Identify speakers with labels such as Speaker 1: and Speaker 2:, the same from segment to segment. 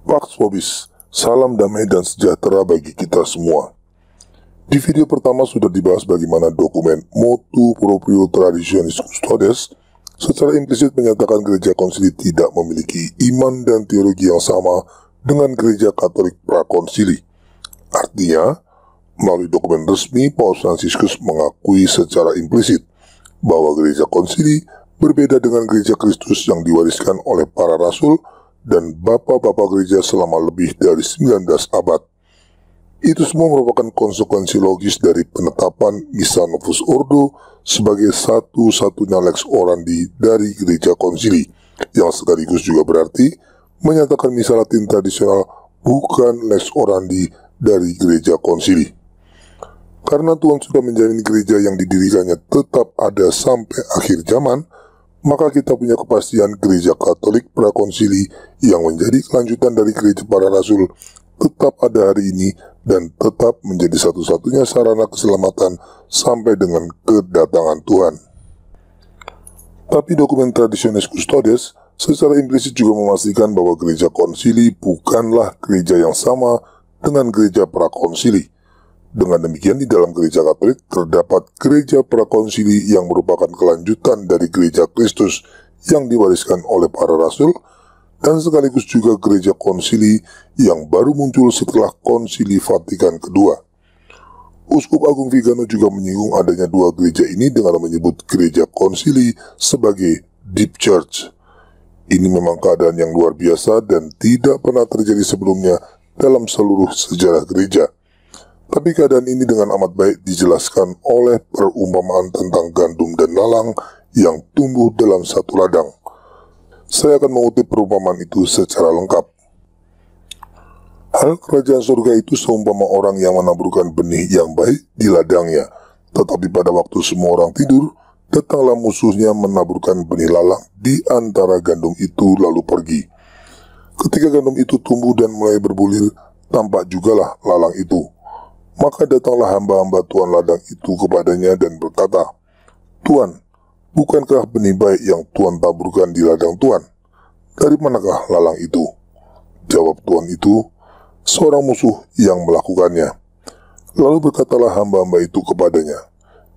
Speaker 1: Pax Vobis, salam damai dan sejahtera bagi kita semua. Di video pertama sudah dibahas bagaimana dokumen Motu Proprio Traditionis Custodes secara implisit menyatakan gereja konsili tidak memiliki iman dan teologi yang sama dengan gereja Katolik prakonsili. Artinya, melalui dokumen resmi, Paus Fransiskus mengakui secara implisit bahwa gereja konsili berbeda dengan gereja Kristus yang diwariskan oleh para rasul dan bapak-bapak gereja selama lebih dari 19 abad. Itu semua merupakan konsekuensi logis dari penetapan Missa Novus Ordo sebagai satu-satunya lex orandi dari gereja konsili, yang sekaligus juga berarti menyatakan Missa Latin tradisional bukan lex orandi dari gereja konsili. Karena Tuhan sudah menjamin gereja yang didirikannya tetap ada sampai akhir zaman, maka kita punya kepastian gereja Katolik prakonsili yang menjadi kelanjutan dari gereja para rasul tetap ada hari ini dan tetap menjadi satu-satunya sarana keselamatan sampai dengan kedatangan Tuhan. Tapi dokumen Traditionis Custodes secara implisit juga memastikan bahwa gereja konsili bukanlah gereja yang sama dengan gereja prakonsili. Dengan demikian, di dalam gereja Katolik terdapat gereja prakonsili yang merupakan kelanjutan dari gereja Kristus yang diwariskan oleh para rasul, dan sekaligus juga gereja konsili yang baru muncul setelah Konsili Vatikan II. Uskup Agung Vigano juga menyinggung adanya dua gereja ini dengan menyebut gereja konsili sebagai Deep Church. Ini memang keadaan yang luar biasa dan tidak pernah terjadi sebelumnya dalam seluruh sejarah gereja. Tapi keadaan ini dengan amat baik dijelaskan oleh perumpamaan tentang gandum dan lalang yang tumbuh dalam satu ladang. Saya akan mengutip perumpamaan itu secara lengkap. Hal kerajaan surga itu seumpama orang yang menaburkan benih yang baik di ladangnya. Tetapi pada waktu semua orang tidur, datanglah musuhnya menaburkan benih lalang di antara gandum itu lalu pergi. Ketika gandum itu tumbuh dan mulai berbulir, tampak jugalah lalang itu. Maka datanglah hamba-hamba Tuan ladang itu kepadanya dan berkata, "Tuan, bukankah benih baik yang Tuan taburkan di ladang Tuan? Dari manakah lalang itu?" Jawab Tuan itu, "Seorang musuh yang melakukannya." Lalu berkatalah hamba-hamba itu kepadanya,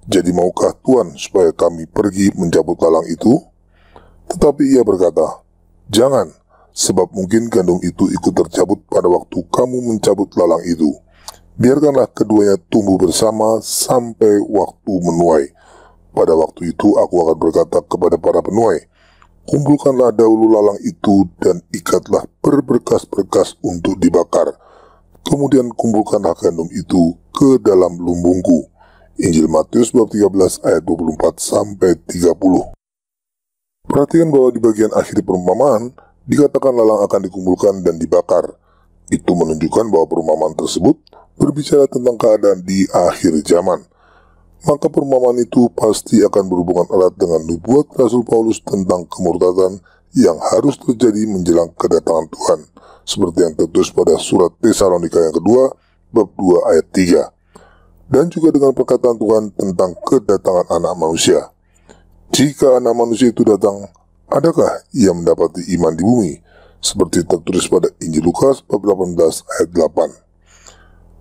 Speaker 1: "Jadi maukah Tuan supaya kami pergi mencabut lalang itu?" Tetapi ia berkata, "Jangan, sebab mungkin gandum itu ikut tercabut pada waktu kamu mencabut lalang itu. Biarkanlah keduanya tumbuh bersama sampai waktu menuai. Pada waktu itu aku akan berkata kepada para penuai, kumpulkanlah dahulu lalang itu dan ikatlah berberkas-berkas untuk dibakar. Kemudian kumpulkanlah gandum itu ke dalam lumbungku." Injil Matius bab 13 ayat 24-30. Perhatikan bahwa di bagian akhir perumpamaan dikatakan lalang akan dikumpulkan dan dibakar. Itu menunjukkan bahwa perumpamaan tersebut berbicara tentang keadaan di akhir zaman. Maka perumpamaan itu pasti akan berhubungan erat dengan nubuat Rasul Paulus tentang kemurtadan yang harus terjadi menjelang kedatangan Tuhan, seperti yang tertulis pada surat Tesalonika yang kedua, bab 2 ayat 3. Dan juga dengan perkataan Tuhan tentang kedatangan anak manusia. Jika anak manusia itu datang, adakah ia mendapati iman di bumi? Seperti tertulis pada Injil Lukas bab 18 ayat 8.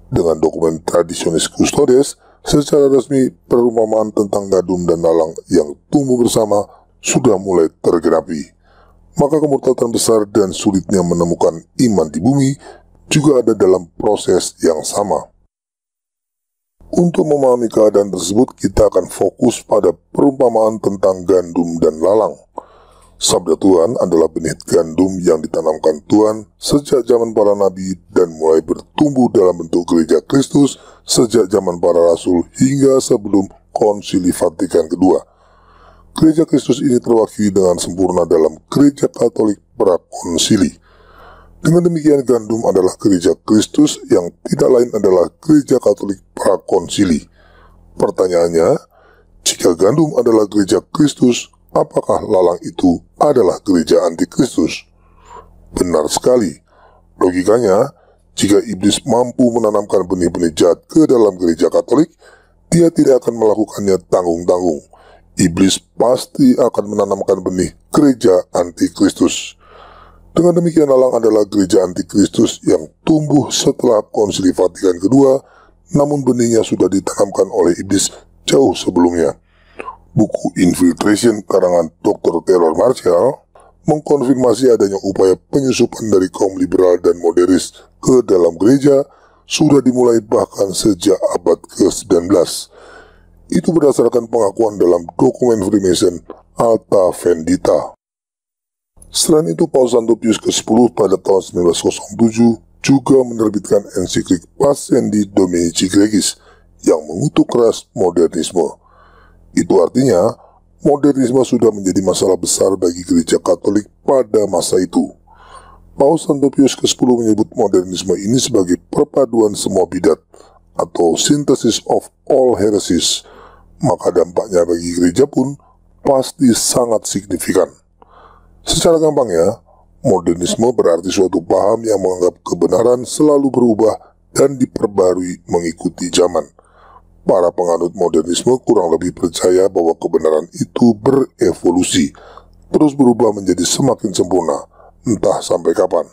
Speaker 1: Dengan dokumen Traditionis Custodes, secara resmi perumpamaan tentang gandum dan lalang yang tumbuh bersama sudah mulai tergenapi. Maka kemurtatan besar dan sulitnya menemukan iman di bumi juga ada dalam proses yang sama. Untuk memahami keadaan tersebut, kita akan fokus pada perumpamaan tentang gandum dan lalang. Sabda Tuhan adalah benih gandum yang ditanamkan Tuhan sejak zaman para nabi dan mulai bertumbuh dalam bentuk gereja Kristus sejak zaman para rasul hingga sebelum Konsili Vatikan II. Gereja Kristus ini terwakili dengan sempurna dalam gereja Katolik prakonsili. Dengan demikian, gandum adalah gereja Kristus yang tidak lain adalah gereja Katolik prakonsili. Pertanyaannya, jika gandum adalah gereja Kristus, apakah lalang itu adalah gereja antikristus? Benar sekali. Logikanya, jika iblis mampu menanamkan benih-benih jahat ke dalam gereja Katolik, dia tidak akan melakukannya tanggung-tanggung. Iblis pasti akan menanamkan benih gereja antikristus. Dengan demikian, lalang adalah gereja antikristus yang tumbuh setelah Konsili Vatikan kedua, namun benihnya sudah ditanamkan oleh iblis jauh sebelumnya. Buku Infiltration karangan Dr. Taylor Marshall mengkonfirmasi adanya upaya penyusupan dari kaum liberal dan modernis ke dalam gereja sudah dimulai bahkan sejak abad ke-19. Itu berdasarkan pengakuan dalam dokumen Freemason Alta Vendita. Selain itu, Paus Santo Pius ke-10 pada tahun 1907 juga menerbitkan ensiklik Pascendi Dominici Gregis yang mengutuk keras modernisme. Itu artinya, modernisme sudah menjadi masalah besar bagi gereja Katolik pada masa itu. Paus Santo Pius ke-10 menyebut modernisme ini sebagai perpaduan semua bidat atau synthesis of all heresies, maka dampaknya bagi gereja pun pasti sangat signifikan. Secara gampangnya, modernisme berarti suatu paham yang menganggap kebenaran selalu berubah dan diperbarui mengikuti zaman. Para penganut modernisme kurang lebih percaya bahwa kebenaran itu berevolusi, terus berubah menjadi semakin sempurna, entah sampai kapan.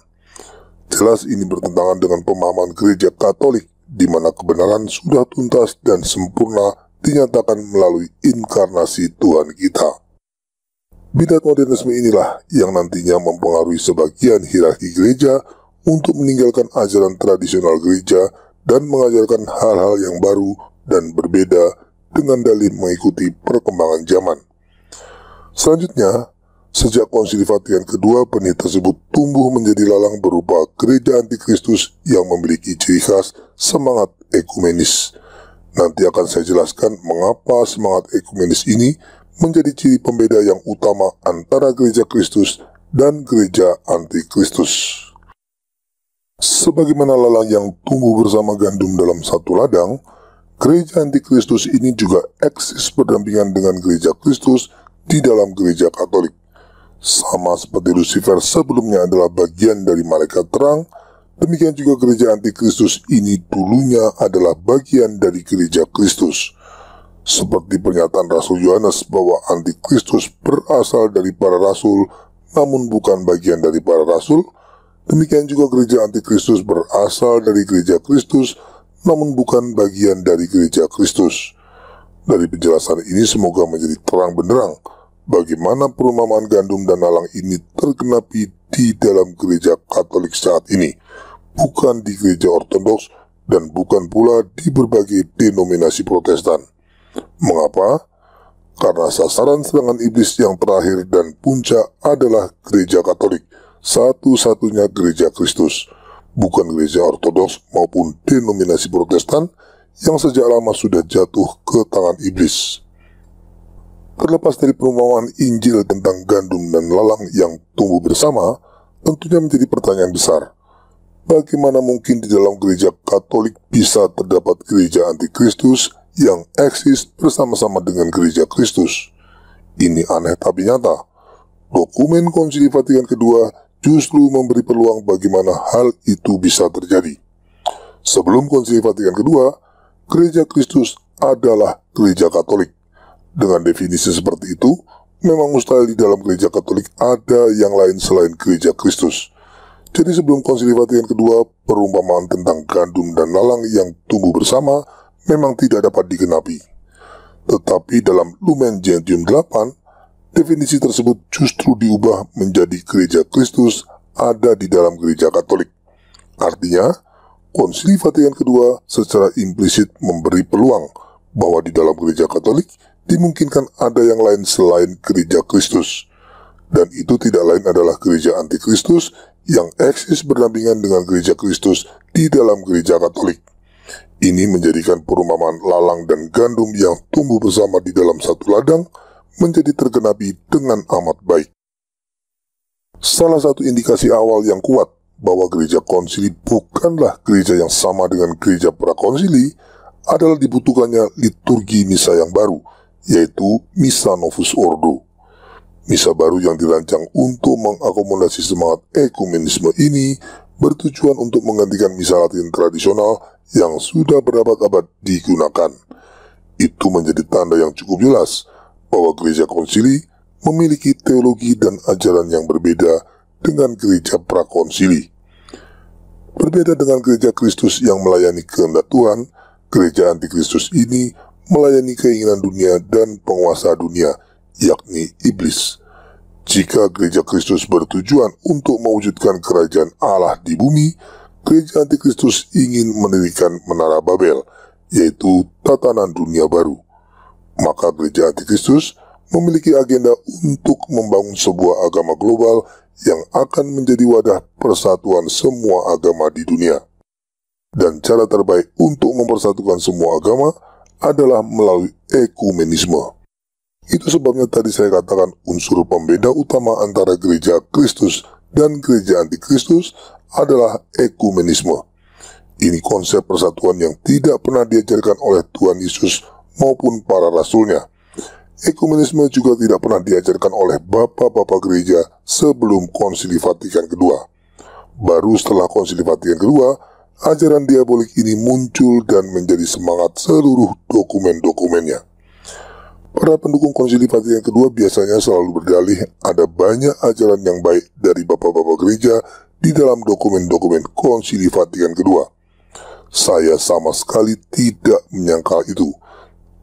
Speaker 1: Jelas ini bertentangan dengan pemahaman gereja Katolik, di mana kebenaran sudah tuntas dan sempurna dinyatakan melalui inkarnasi Tuhan kita. Bidat modernisme inilah yang nantinya mempengaruhi sebagian hierarki gereja untuk meninggalkan ajaran tradisional gereja dan mengajarkan hal-hal yang baru dan berbeda dengan dalih mengikuti perkembangan zaman. Selanjutnya, sejak Konsili Vatikan kedua, benih tersebut tumbuh menjadi lalang berupa gereja antikristus yang memiliki ciri khas semangat ekumenis. Nanti akan saya jelaskan mengapa semangat ekumenis ini menjadi ciri pembeda yang utama antara gereja Kristus dan gereja antikristus. Sebagaimana lalang yang tumbuh bersama gandum dalam satu ladang, gereja antikristus ini juga eksis berdampingan dengan gereja Kristus di dalam gereja Katolik. Sama seperti Lucifer sebelumnya adalah bagian dari malaikat terang, demikian juga gereja antikristus ini dulunya adalah bagian dari gereja Kristus. Seperti pernyataan Rasul Yohanes bahwa antikristus berasal dari para rasul namun bukan bagian dari para rasul, demikian juga gereja antikristus berasal dari gereja Kristus namun bukan bagian dari gereja Kristus. Dari penjelasan ini semoga menjadi terang benderang bagaimana perumpamaan gandum dan lalang ini tergenapi di dalam gereja Katolik saat ini, bukan di gereja Ortodoks dan bukan pula di berbagai denominasi Protestan. Mengapa? Karena sasaran serangan iblis yang terakhir dan puncak adalah gereja Katolik, satu-satunya gereja Kristus, bukan gereja Ortodoks maupun denominasi Protestan yang sejak lama sudah jatuh ke tangan iblis. Terlepas dari perumpamaan Injil tentang gandum dan lalang yang tumbuh bersama, tentunya menjadi pertanyaan besar. Bagaimana mungkin di dalam gereja Katolik bisa terdapat gereja antikristus yang eksis bersama-sama dengan gereja Kristus? Ini aneh tapi nyata. Dokumen Konsili Vatikan kedua justru memberi peluang bagaimana hal itu bisa terjadi. Sebelum Konsili Vatikan kedua, gereja Kristus adalah gereja Katolik. Dengan definisi seperti itu, memang mustahil di dalam gereja Katolik ada yang lain selain gereja Kristus. Jadi sebelum Konsili Vatikan kedua, perumpamaan tentang gandum dan lalang yang tumbuh bersama memang tidak dapat digenapi. Tetapi dalam Lumen Gentium 8, definisi tersebut justru diubah menjadi gereja Kristus ada di dalam gereja Katolik. Artinya, Konsili Vatikan kedua secara implisit memberi peluang bahwa di dalam gereja Katolik dimungkinkan ada yang lain selain gereja Kristus. Dan itu tidak lain adalah gereja antikristus yang eksis berdampingan dengan gereja Kristus di dalam gereja Katolik. Ini menjadikan perumpamaan lalang dan gandum yang tumbuh bersama di dalam satu ladang menjadi tergenapi dengan amat baik. Salah satu indikasi awal yang kuat bahwa gereja konsili bukanlah gereja yang sama dengan gereja prakonsili adalah dibutuhkannya liturgi misa yang baru, yaitu Missa Novus Ordo. Misa baru yang dirancang untuk mengakomodasi semangat ekumenisme ini bertujuan untuk menggantikan misa Latin tradisional yang sudah berabad-abad digunakan. Itu menjadi tanda yang cukup jelas bahwa gereja konsili memiliki teologi dan ajaran yang berbeda dengan gereja prakonsili. Berbeda dengan gereja Kristus yang melayani kehendak Tuhan, gereja antikristus ini melayani keinginan dunia dan penguasa dunia, yakni iblis. Jika gereja Kristus bertujuan untuk mewujudkan kerajaan Allah di bumi, gereja antikristus ingin mendirikan menara Babel, yaitu tatanan dunia baru. Maka gereja antikristus memiliki agenda untuk membangun sebuah agama global yang akan menjadi wadah persatuan semua agama di dunia. Dan cara terbaik untuk mempersatukan semua agama adalah melalui ekumenisme. Itu sebabnya tadi saya katakan unsur pembeda utama antara gereja Kristus dan gereja antikristus adalah ekumenisme. Ini konsep persatuan yang tidak pernah diajarkan oleh Tuhan Yesus maupun para rasulnya. Ekumenisme juga tidak pernah diajarkan oleh bapak-bapak gereja sebelum Konsili Vatikan II. Baru setelah Konsili Vatikan II, ajaran diabolik ini muncul dan menjadi semangat seluruh dokumen-dokumennya. Para pendukung Konsili Vatikan II biasanya selalu berdalih ada banyak ajaran yang baik dari bapak-bapak gereja di dalam dokumen-dokumen Konsili Vatikan II. Saya sama sekali tidak menyangkal itu.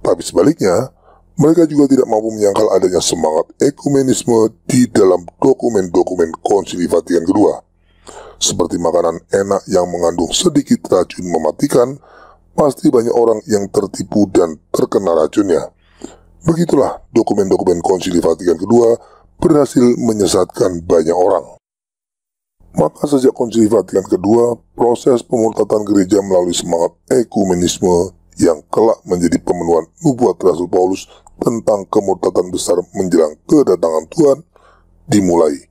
Speaker 1: Tapi sebaliknya, mereka juga tidak mampu menyangkal adanya semangat ekumenisme di dalam dokumen-dokumen Konsili Vatikan II. Seperti makanan enak yang mengandung sedikit racun mematikan, pasti banyak orang yang tertipu dan terkena racunnya. Begitulah dokumen-dokumen Konsili Vatikan II berhasil menyesatkan banyak orang. Maka sejak Konsili Vatikan II, proses pemurtatan gereja melalui semangat ekumenisme yang kelak menjadi pemenuhan nubuat Rasul Paulus tentang kemurtatan besar menjelang kedatangan Tuhan dimulai.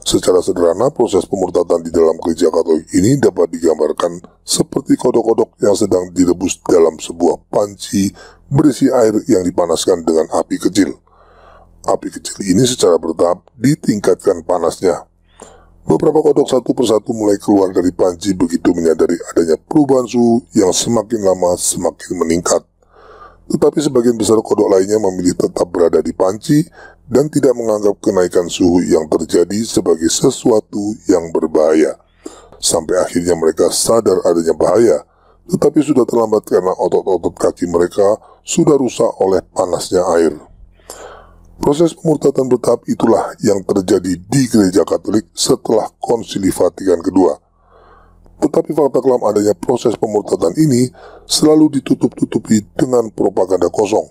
Speaker 1: Secara sederhana, proses pemurtatan di dalam gereja Katolik ini dapat digambarkan seperti kodok-kodok yang sedang direbus dalam sebuah panci berisi air yang dipanaskan dengan api kecil. Api kecil ini secara bertahap ditingkatkan panasnya. Beberapa kodok satu persatu mulai keluar dari panci begitu menyadari adanya perubahan suhu yang semakin lama semakin meningkat. Tetapi sebagian besar kodok lainnya memilih tetap berada di panci dan tidak menganggap kenaikan suhu yang terjadi sebagai sesuatu yang berbahaya. Sampai akhirnya mereka sadar adanya bahaya, tetapi sudah terlambat karena otot-otot kaki mereka sudah rusak oleh panasnya air. Proses pemurtatan bertahap itulah yang terjadi di gereja Katolik setelah Konsili Vatikan II. Tetapi fakta kelam adanya proses pemurtatan ini selalu ditutup-tutupi dengan propaganda kosong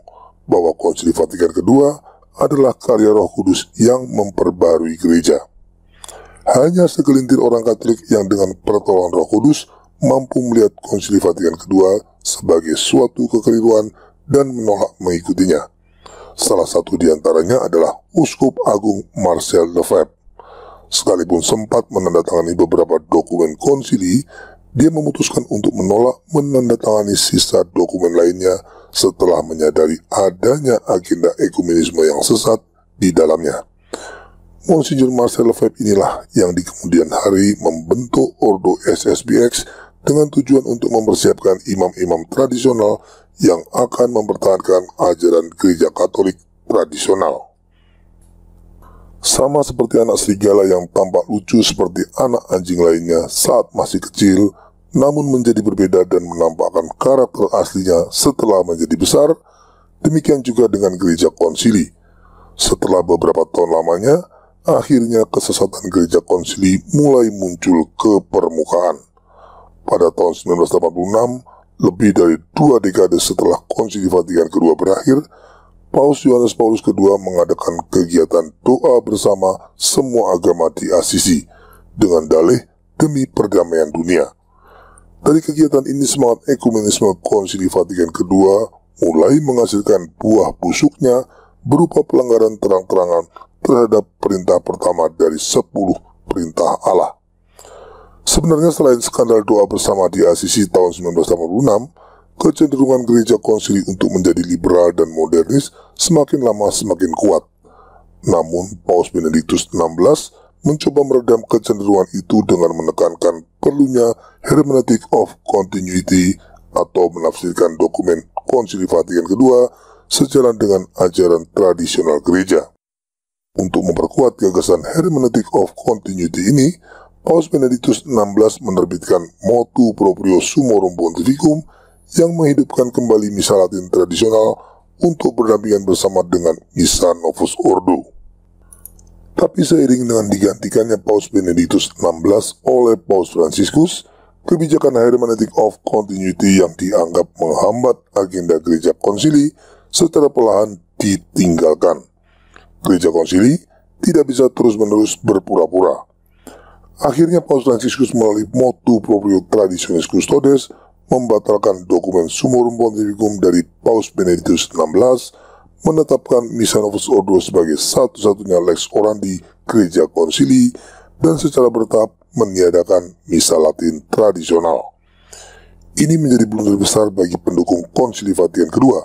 Speaker 1: bahwa Konsili Vatikan II adalah karya Roh Kudus yang memperbarui gereja. Hanya segelintir orang Katolik yang dengan pertolongan Roh Kudus mampu melihat Konsili Vatikan II sebagai suatu kekeliruan dan menolak mengikutinya. Salah satu di antaranya adalah Uskup Agung Marcel Lefebvre. Sekalipun sempat menandatangani beberapa dokumen konsili, dia memutuskan untuk menolak menandatangani sisa dokumen lainnya setelah menyadari adanya agenda ekumenisme yang sesat di dalamnya. Monsignor Marcel Lefebvre inilah yang di kemudian hari membentuk Ordo SSBX dengan tujuan untuk mempersiapkan imam-imam tradisional yang akan mempertahankan ajaran gereja Katolik tradisional. Sama seperti anak serigala yang tampak lucu seperti anak anjing lainnya saat masih kecil, namun menjadi berbeda dan menampakkan karakter aslinya setelah menjadi besar, demikian juga dengan gereja konsili. Setelah beberapa tahun lamanya, akhirnya kesesatan gereja konsili mulai muncul ke permukaan. Pada tahun 1986, lebih dari 2 dekade setelah Konsili Vatikan II berakhir, Paus Yohanes Paulus II mengadakan kegiatan doa bersama semua agama di Asisi dengan dalih demi perdamaian dunia. Dari kegiatan ini semangat ekumenisme Konsili Vatikan II mulai menghasilkan buah busuknya berupa pelanggaran terang-terangan terhadap perintah pertama dari 10 perintah Allah. Sebenarnya selain skandal doa bersama di Asisi tahun 1986, kecenderungan gereja konsili untuk menjadi liberal dan modernis semakin lama semakin kuat. Namun, Paus Benediktus XVI mencoba meredam kecenderungan itu dengan menekankan perlunya hermeneutic of continuity atau menafsirkan dokumen Konsili Vatikan II sejalan dengan ajaran tradisional gereja. Untuk memperkuat gagasan hermeneutic of continuity ini, Paus Benedictus XVI menerbitkan Motu Proprio Summorum Pontificum yang menghidupkan kembali misa Latin tradisional untuk berdampingan bersama dengan Misa Novus Ordo. Tapi seiring dengan digantikannya Paus Benedictus XVI oleh Paus Fransiskus, kebijakan hermeneutic of continuity yang dianggap menghambat agenda gereja konsili secara perlahan ditinggalkan. Gereja konsili tidak bisa terus-menerus berpura-pura. Akhirnya Paus Fransiskus melalui Motu Proprio Traditionis Custodes membatalkan dokumen Summorum Pontificum dari Paus Benedictus XVI, menetapkan Misa Novus Ordo sebagai satu-satunya lex orandi gereja konsili, dan secara bertahap meniadakan Misa Latin tradisional. Ini menjadi blunder besar bagi pendukung Konsili Vatikan II,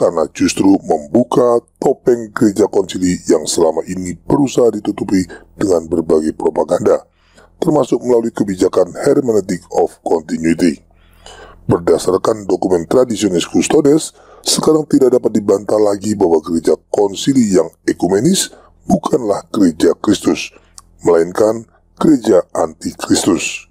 Speaker 1: karena justru membuka topeng gereja konsili yang selama ini berusaha ditutupi dengan berbagai propaganda, termasuk melalui kebijakan hermeneutic of continuity. Berdasarkan dokumen Traditionis Custodes, sekarang tidak dapat dibantah lagi bahwa gereja konsili yang ekumenis bukanlah gereja Kristus, melainkan gereja anti-Kristus.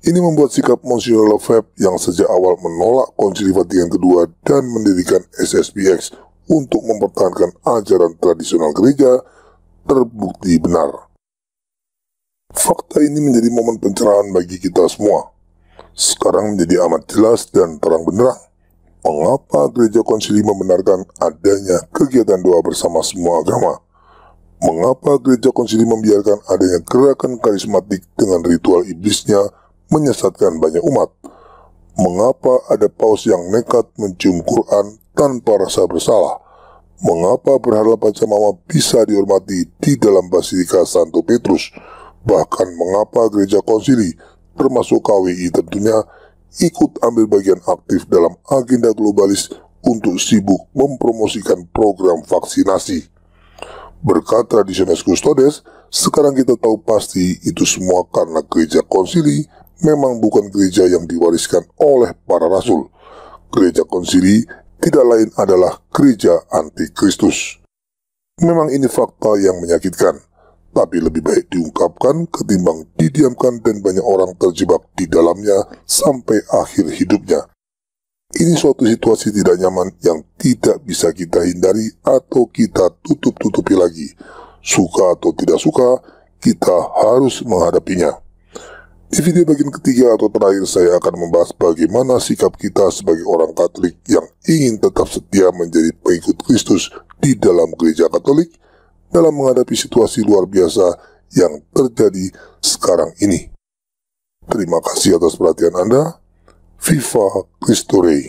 Speaker 1: Ini membuat sikap Monsignor Lefebvre yang sejak awal menolak Konsili Vatikan II dan mendirikan SSPX untuk mempertahankan ajaran tradisional gereja terbukti benar. Fakta ini menjadi momen pencerahan bagi kita semua. Sekarang menjadi amat jelas dan terang benderang mengapa gereja konsili membenarkan adanya kegiatan doa bersama semua agama. Mengapa gereja konsili membiarkan adanya gerakan karismatik dengan ritual iblisnya menyesatkan banyak umat. Mengapa ada paus yang nekat mencium Quran tanpa rasa bersalah? Mengapa berhala pacamama bisa dihormati di dalam Basilika Santo Petrus? Bahkan mengapa gereja konsili, termasuk KWI tentunya, ikut ambil bagian aktif dalam agenda globalis untuk sibuk mempromosikan program vaksinasi? Berkat Traditionis Custodes, sekarang kita tahu pasti itu semua karena gereja konsili memang bukan gereja yang diwariskan oleh para rasul. Gereja konsili tidak lain adalah gereja anti-Kristus. Memang ini fakta yang menyakitkan, tapi lebih baik diungkapkan ketimbang didiamkan dan banyak orang terjebak di dalamnya sampai akhir hidupnya. Ini suatu situasi tidak nyaman yang tidak bisa kita hindari atau kita tutup-tutupi lagi. Suka atau tidak suka, kita harus menghadapinya. Di video bagian ketiga atau terakhir saya akan membahas bagaimana sikap kita sebagai orang Katolik yang ingin tetap setia menjadi pengikut Kristus di dalam gereja Katolik dalam menghadapi situasi luar biasa yang terjadi sekarang ini. Terima kasih atas perhatian Anda. Viva Cristo Rei.